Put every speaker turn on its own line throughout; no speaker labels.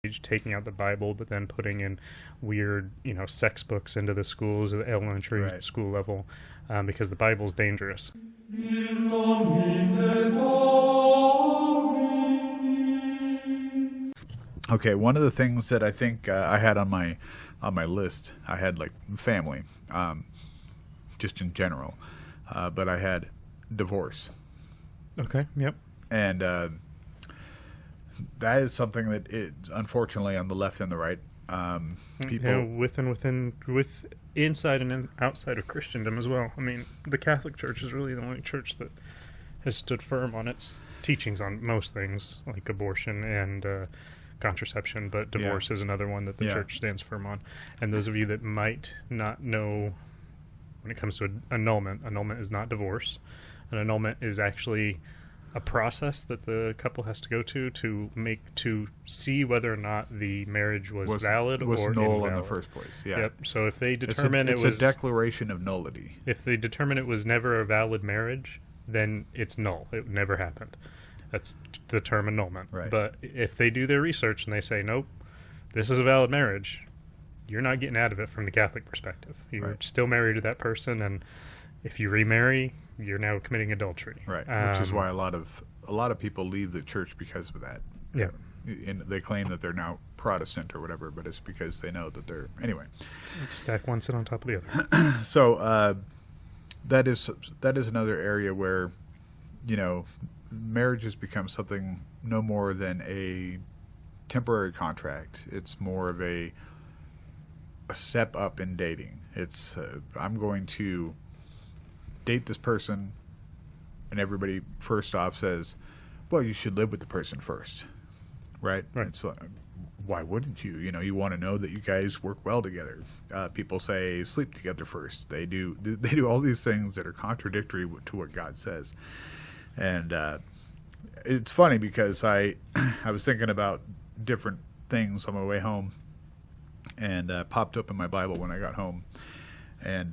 taking out the Bible, but then putting in weird, sex books into the schools at the elementary school level, because the Bible's dangerous.
Okay, one of the things that I think I had on my list, I had like family, just in general, but I had divorce.
Okay. Yep.
And that is something that is unfortunately on the left and the right. People
with inside and outside of Christendom as well. I mean, the Catholic Church is really the only church that has stood firm on its teachings on most things, like abortion and contraception, but divorce is another one that the church stands firm on. And those of you that might not know, when it comes to annulment is not divorce. An annulment is actually a process that the couple has to go to see whether or not the marriage was valid or
null
invalid
in the first place. Yeah.
Yep. So if they determine
it's a declaration of nullity.
If they determine it was never a valid marriage, then it's null. It never happened. That's the term annulment.
Right.
But if they do their research and they say, nope, this is a valid marriage, you're not getting out of it from the Catholic perspective. You're still married to that person, and if you remarry, you're now committing adultery.
Right. Which is why a lot of people leave the church because of that.
Yeah.
And they claim that they're now Protestant or whatever, but it's because they know that they're anyway.
Stack one sit on top of the other.
So that is another area where, marriage has become something no more than a temporary contract. It's more of a step up in dating. It's I'm going to date this person, and everybody first off says, well, you should live with the person first, right? So why wouldn't you? You want to know that you guys work well together. People say sleep together first. They do all these things that are contradictory to what God says. And it's funny because I was thinking about different things on my way home, and popped up in my Bible when I got home. And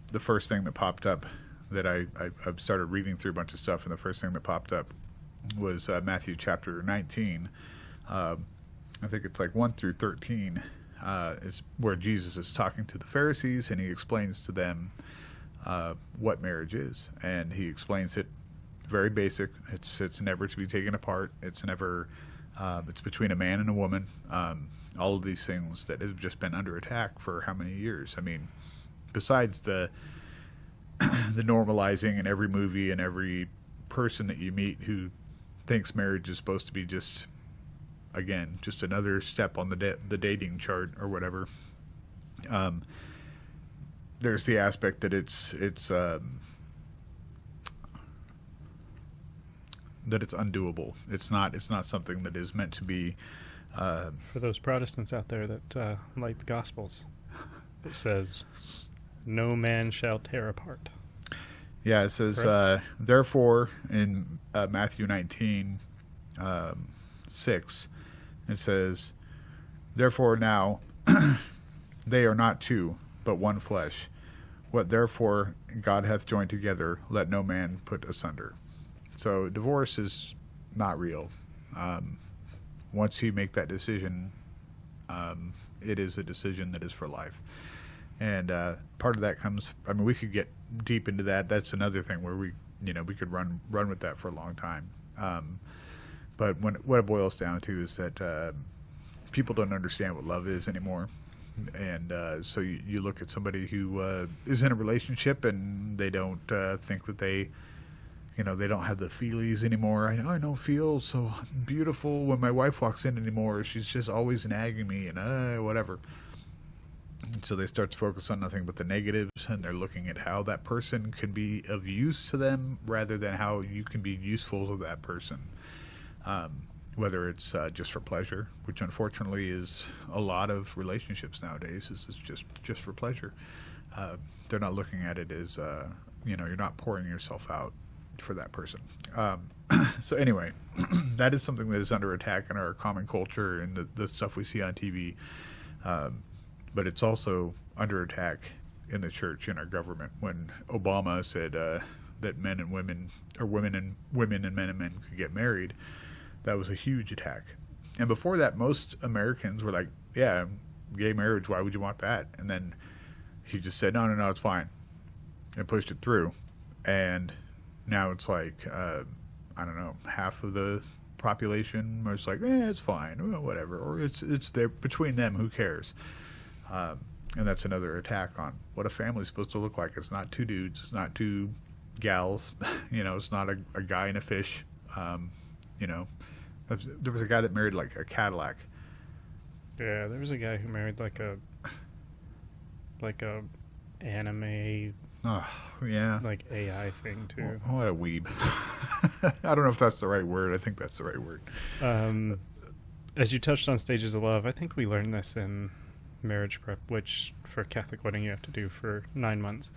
the first thing that popped up that I've started reading through a bunch of stuff, and the first thing that popped up was Matthew chapter 19. I think it's like 1 through 13 is where Jesus is talking to the Pharisees, and he explains to them what marriage is. And he explains it very basic. It's never to be taken apart. It's never it's between a man and a woman. All of these things that have just been under attack for how many years? I mean, besides the normalizing in every movie and every person that you meet who thinks marriage is supposed to be just another step on the dating chart or whatever. There's the aspect that it's undoable. It's not something that is meant to be.
For those Protestants out there that like the Gospels, it says, no man shall tear apart.
Yeah, it says, therefore, in Matthew 19, 6, it says, therefore now they are not two, but one flesh. What therefore God hath joined together, let no man put asunder. So divorce is not real. Once you make that decision, it is a decision that is for life. And part of that comes, we could get deep into that. That's another thing where we could run with that for a long time. But what it boils down to is that people don't understand what love is anymore. And so you look at somebody who is in a relationship and they don't think that they don't have the feelies anymore. I don't feel so beautiful when my wife walks in anymore. She's just always nagging me and whatever. And so they start to focus on nothing but the negatives, and they're looking at how that person can be of use to them rather than how you can be useful to that person. Whether it's just for pleasure, which unfortunately is a lot of relationships nowadays, is just for pleasure. They're not looking at it as, you're not pouring yourself out for that person. So anyway, that is something that is under attack in our common culture and the stuff we see on TV. But it's also under attack in the church, in our government. When Obama said that men and women, or women and men could get married, that was a huge attack. And before that, most Americans were like, yeah, gay marriage, why would you want that? And then he just said, no, it's fine. And pushed it through. And now it's like, I don't know, half of the population was like, it's fine, well, whatever. Or it's there between them, who cares? And that's another attack on what a family's supposed to look like. It's not two dudes, it's not two gals, it's not a guy and a fish. There was a guy that married like a Cadillac.
Yeah, there was a guy who married like a anime,
Yeah,
like AI thing too.
What a weeb. I don't know if that's the right word. I think that's the right word.
As you touched on stages of love, I think we learned this in marriage prep, which for Catholic wedding you have to do for 9 months.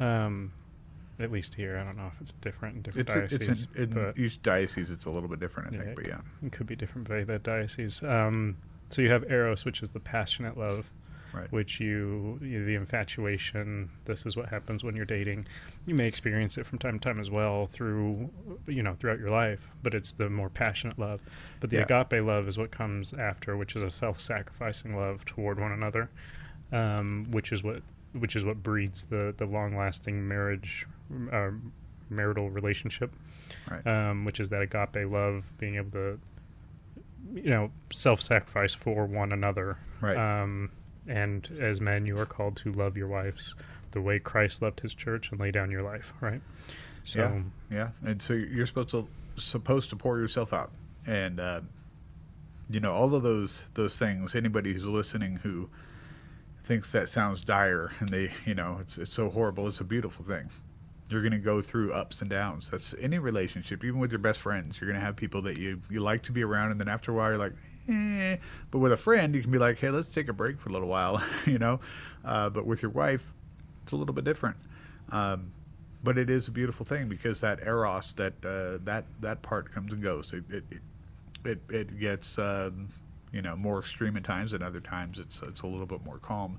At least here, I don't know if it's different in different dioceses.
In each diocese, it's a I think. But yeah,
it could be different by that diocese. So you have eros, which is the passionate love,
right.
which the infatuation. This is what happens when you're dating. You may experience it from time to time as well throughout your life, but it's the more passionate love. But the agape love is what comes after, which is a self-sacrificing love toward one another, which is what breeds the long-lasting marital relationship,
right.
which is that agape love, being able to self-sacrifice for one another.
Right.
And as men, you are called to love your wives the way Christ loved his church and lay down your life, right? So
yeah. And so you're supposed to pour yourself out. And all of those things, anybody who's listening who thinks that sounds dire and they, it's so horrible, it's a beautiful thing. You're going to go through ups and downs. That's any relationship, even with your best friends. You're going to have people that you like to be around, and then after a while you're like, But with a friend, you can be like, hey, let's take a break for a little while, But with your wife, it's a little bit different. But it is a beautiful thing because that eros, that part comes and goes. It gets more extreme at times, and other times it's a little bit more calm.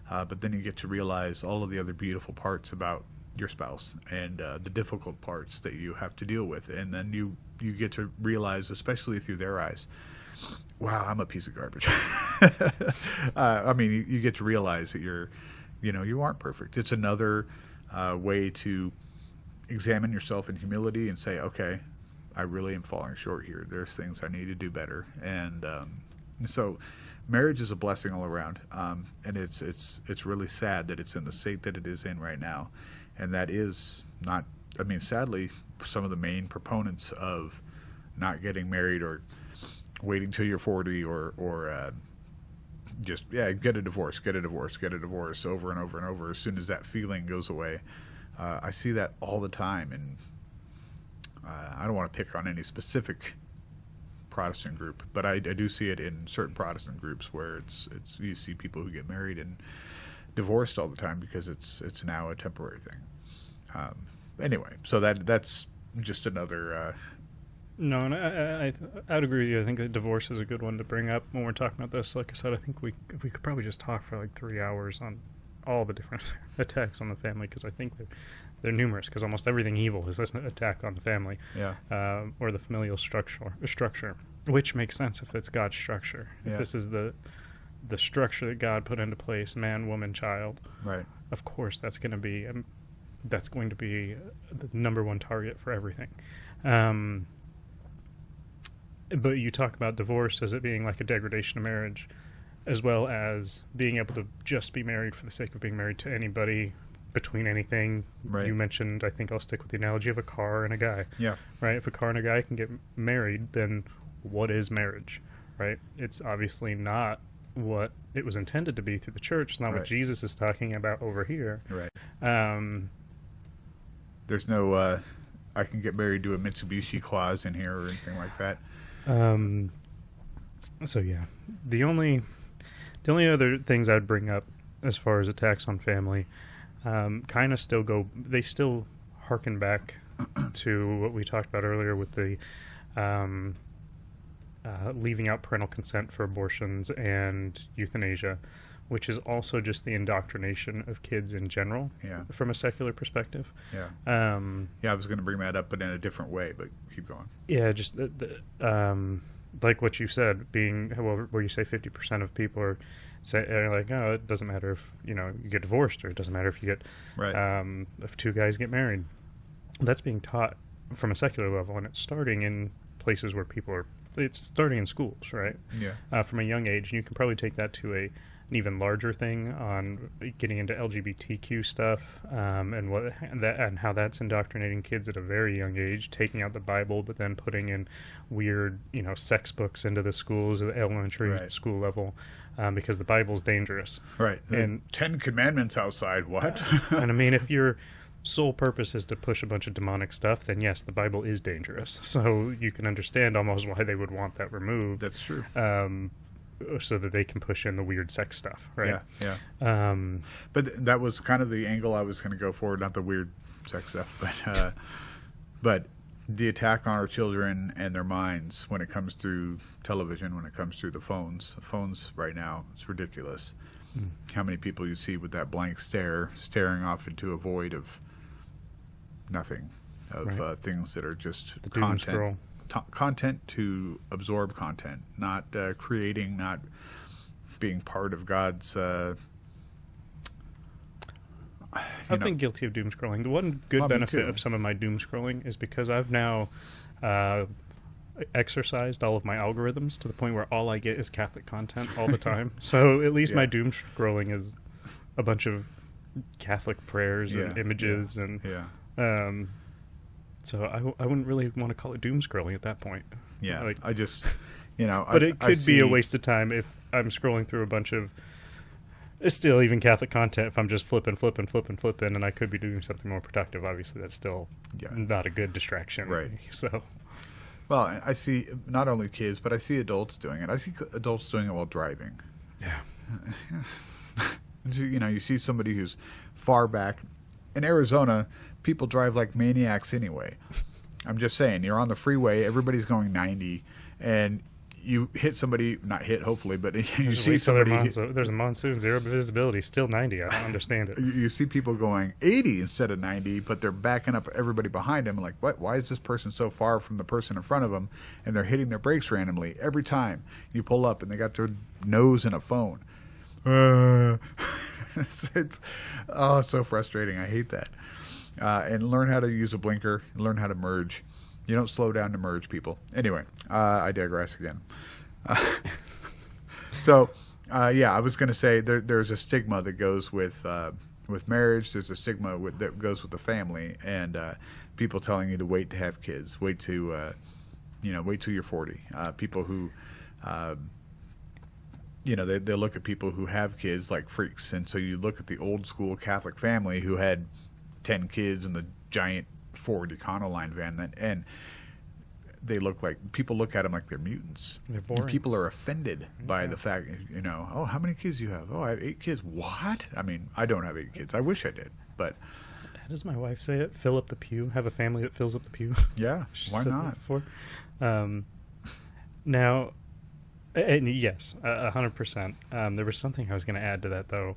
But then you get to realize all of the other beautiful parts about your spouse and the difficult parts that you have to deal with, and then you get to realize, especially through their eyes, wow, I'm a piece of garbage. You get to realize that you aren't perfect. It's another way to examine yourself in humility and say, okay, I really am falling short here. There's things I need to do better. And so marriage is a blessing all around. And it's really sad that it's in the state that it is in right now. And that is not, sadly, some of the main proponents of not getting married or waiting till you're 40 or just get a divorce over and over and over. As soon as that feeling goes away, I see that all the time, and I don't want to pick on any specific Protestant group, but I do see it in certain Protestant groups where it's you see people who get married and divorced all the time because it's now a temporary thing. Anyway, so that's just another.
No, and I'd agree with you. I think that divorce is a good one to bring up when we're talking about this. Like I said, I think we could probably just talk for like 3 hours on all the different attacks on the family, because I think they're numerous, because almost everything evil is an attack on the family, or the familial structure, which makes sense if it's God's structure. If this is the structure that God put into place, man, woman, child,
right?
Of course, that's going to be the number one target for everything. But you talk about divorce as it being like a degradation of marriage, as well as being able to just be married for the sake of being married to anybody, between anything.
Right.
You mentioned, I think I'll stick with the analogy of a car and a guy.
Yeah.
Right? If a car and a guy can get married, then what is marriage? Right? It's obviously not what it was intended to be through the church. It's not what Jesus is talking about over here.
Right. There's no I can get married to a Mitsubishi clause in here or anything like that.
So yeah, the only other things I'd bring up as far as attacks on family, kind of they still harken back to what we talked about earlier with the leaving out parental consent for abortions and euthanasia, which is also just the indoctrination of kids in general, from a secular perspective.
I was going to bring that up, but in a different way, but keep going.
Yeah, just like what you said, being where you say 50% of people are like, oh, it doesn't matter if you get divorced, or it doesn't matter if you get
Right.
if two guys get married. That's being taught from a secular level, and it's starting in places where people are. It's starting in schools, right?
Yeah.
From a young age, and you can probably take that to an even larger thing on getting into LGBTQ stuff, and how that's indoctrinating kids at a very young age, taking out the Bible, but then putting in weird, sex books into the schools at the elementary
Right.
school level, because the Bible's dangerous.
Right.
And
10 Commandments outside. What?
and I mean, if your sole purpose is to push a bunch of demonic stuff, then yes, the Bible is dangerous. So you can understand almost why they would want that removed.
That's true.
So that they can push in the weird sex stuff, right?
Yeah. But that was kind of the angle I was going to go for, not the weird sex stuff, but the attack on our children and their minds when it comes through television, when it comes through the phones. The phones right now, it's ridiculous. How many people you see with that blank stare, staring off into a void of nothing, of
Right.
things that are just
The doom scroll.
content to absorb content, not creating, not being part of God's.
I've been guilty of doom scrolling. The one good
Well, me
benefit
too.
of some of my doom scrolling is because I've now exercised all of my algorithms to the point where all I get is Catholic content all the time. So at least my
Yeah.
doom scrolling is a bunch of Catholic prayers and
Yeah,
images,
yeah,
and
yeah.
so I wouldn't really want to call it doom scrolling at that point.
Yeah,
Like,
I just,
but it
I
could be a
see-
waste of time if I'm scrolling through a bunch of it's still even Catholic content. If I'm just flipping, and I could be doing something more productive, obviously that's still
Yeah.
not a good distraction.
Right.
So,
Well, I see not only kids, but I see adults doing it. I see adults doing it while driving.
yeah.
So, you see somebody who's far back. In Arizona, people drive like maniacs anyway. I'm just saying, you're on the freeway, everybody's going 90, and you hit somebody, not hit hopefully, but you
Just
see
wait till
somebody.
there's a monsoon, zero visibility, still 90. I don't understand it.
You see people going 80 instead of 90, but they're backing up everybody behind them. Like, what? Why is this person so far from the person in front of them? And they're hitting their brakes randomly every time you pull up, and they got their nose in a phone. It's so frustrating. I hate that. And learn how to use a blinker. Learn how to merge. You don't slow down to merge, people. Anyway, I digress again. I was going to say there's a stigma that goes with marriage. There's a stigma that goes with the family, and people telling you to wait to have kids, wait till you're 40. People who, they look at people who have kids like freaks, and so you look at the old school Catholic family who had 10 kids in the giant Ford Econoline van, and people look at them like they're mutants.
They're boring.
And people are offended by the fact, oh, how many kids do you have? Oh, I have 8 kids. What? I mean, I don't have 8 kids. I wish I did, but
How does my wife say it? Fill up the pew. Have a family that fills up the pew.
yeah,
She
why
said that
not?
before. Now, and yes, 100%. There was something I was going to add to that, though.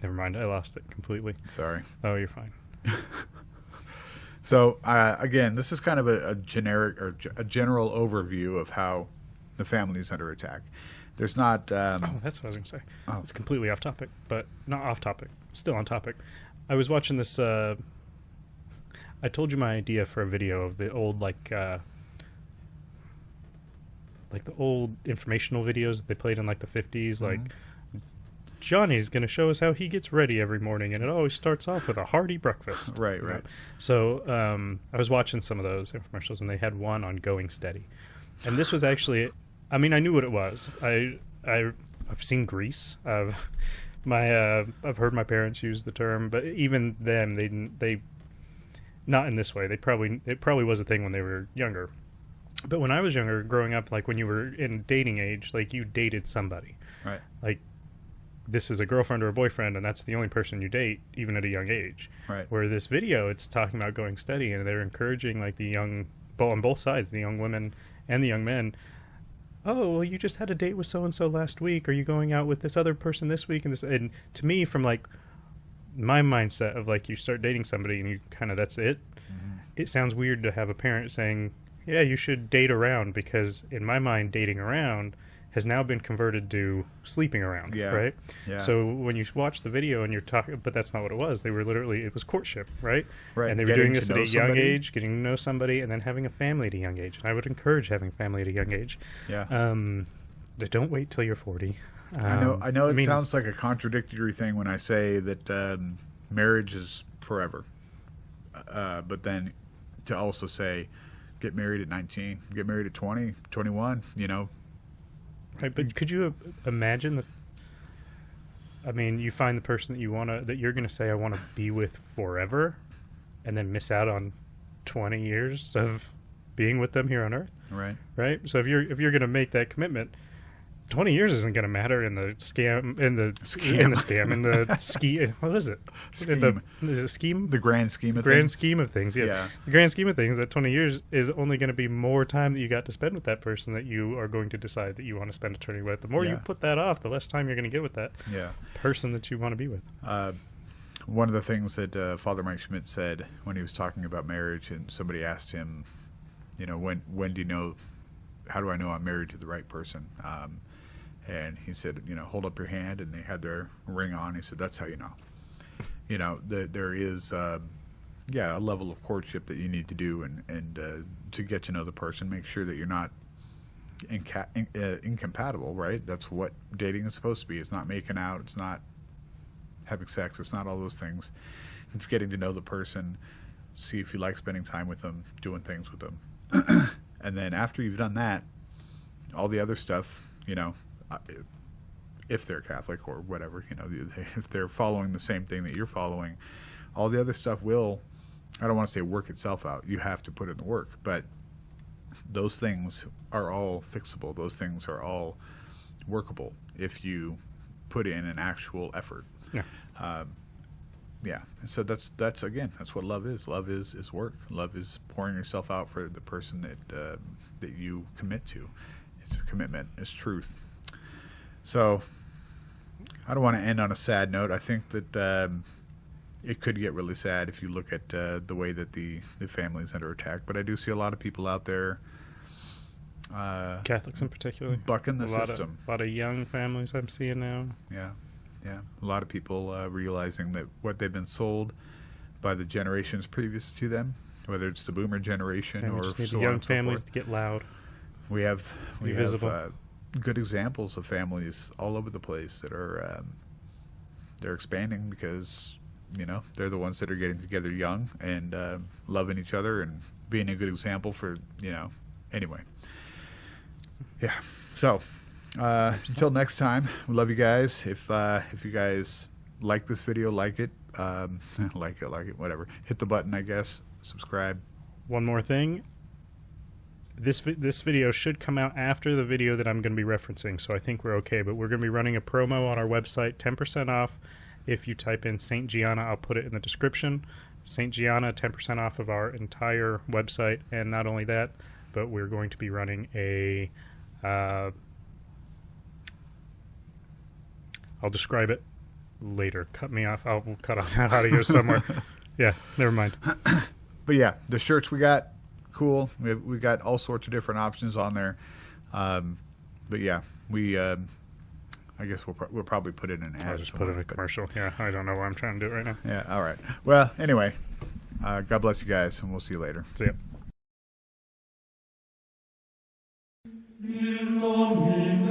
Never mind. I lost it completely.
Sorry.
Oh, you're fine.
So again, this is kind of a generic or a general overview of how the family is under attack. There's not.
Oh, that's what I was going to say.
Oh.
It's completely off topic, but not off topic. Still on topic. I was watching this. I told you my idea for a video of the old like the old informational videos that they played in like the 50s, like. Johnny's going to show us how he gets ready every morning, and it always starts off with a hearty breakfast.
Right.
So I was watching some of those infomercials, and they had one on going steady. And this was actually, I mean, I knew what it was. I've seen Grease. I've heard my parents use the term, but even them, they not in this way. It probably was a thing when they were younger. But when I was younger, growing up, like when you were in dating age, like you dated somebody.
Right.
Like, this is a girlfriend or a boyfriend, and that's the only person you date, even at a young age.
Right.
Where this video, it's talking about going steady, and they're encouraging like the young, on both sides, the young women and the young men. Oh, well, you just had a date with so and so last week. Are you going out with this other person this week? And to me, from like my mindset of like you start dating somebody and you kind of that's it. it sounds weird to have a parent saying, yeah, you should date around, because in my mind, dating around has now been converted to sleeping around,
Yeah.
right?
Yeah.
So when you watch the video and you're talking, but that's not what it was. They were literally, it was courtship, right?
Right.
And they were
Getting
doing
to
this at
know
a young
somebody.
age, getting to know somebody, and then having a family at a young age. And I would encourage having family at a young age.
Yeah.
Don't wait till you're 40.
I know. It
mean,
sounds like a contradictory thing when I say that marriage is forever, but then to also say, get married at 19, get married at 20, 21. You know.
Right, but could you imagine you find the person that you're gonna say I want to be with forever, and then miss out on 20 years of being with them here on Earth,
Right.
right? So if you're gonna make that commitment, 20 years isn't going to matter in the scam, in the ski. What is it?
Scheme.
Is it scheme?
The grand scheme of
grand
things.
scheme of things. Yeah.
Yeah.
The grand scheme of things. That 20 years is only going to be more time that you got to spend with that person that you are going to decide that you want to spend eternity with. The more you
Yeah.
put that off, the less time you're going to get with that
Yeah.
person that you want to be with.
One of the things that Father Mike Schmidt said when he was talking about marriage, and somebody asked him, you know, when do you know? How do I know I'm married to the right person? And he said, you know, hold up your hand, and they had their ring on. He said, that's how you know. You know, there is, a level of courtship that you need to do, and to get to know the person, make sure that you're not incompatible, right? That's what dating is supposed to be. It's not making out. It's not having sex. It's not all those things. It's getting to know the person, see if you like spending time with them, doing things with them. And then after you've done that, all the other stuff, you know, if they're Catholic or whatever, you know, if they're following the same thing that you're following, all the other stuff will, I don't want to say work itself out. You have to put in the work, but those things are all fixable. Those things are all workable if you put in an actual effort.
Yeah.
Yeah. So that's what love is. Love is work. Love is pouring yourself out for the person that you commit to. It's a commitment. It's truth. So I don't want to end on a sad note. I think that it could get really sad if you look at the way that the family is under attack. But I do see a lot of people out there,
Catholics in particular,
bucking the system.
A lot of young families I'm seeing now.
Yeah. A lot of people realizing that what they've been sold by the generations previous to them, whether it's the boomer generation
And
or
we just need
so
the
on
young
and so
families
forth.
to get loud.
We have
visible.
Good examples of families all over the place that are they're expanding because, you know, they're the ones that are getting together young and loving each other and being a good example for, you know, anyway. Yeah. So until next time, we love you guys. If you guys like this video, like it, whatever. Hit the button, I guess. Subscribe.
One more thing. This video should come out after the video that I'm going to be referencing, so I think we're okay. But we're going to be running a promo on our website, 10% off. If you type in St. Gianna, I'll put it in the description. St. Gianna, 10% off of our entire website. And not only that, but we're going to be running a... I'll describe it later. Cut me off. I'll cut off that audio somewhere. Yeah, never mind.
But yeah, the shirts we got, cool. We got all sorts of different options on there. But yeah, I guess we'll probably put it in an ad.
I'll just put it in a commercial. Yeah, I don't know why I'm trying to do it right now.
Yeah, all right. Well, anyway, God bless you guys, and we'll see you later.
See ya.
In nomine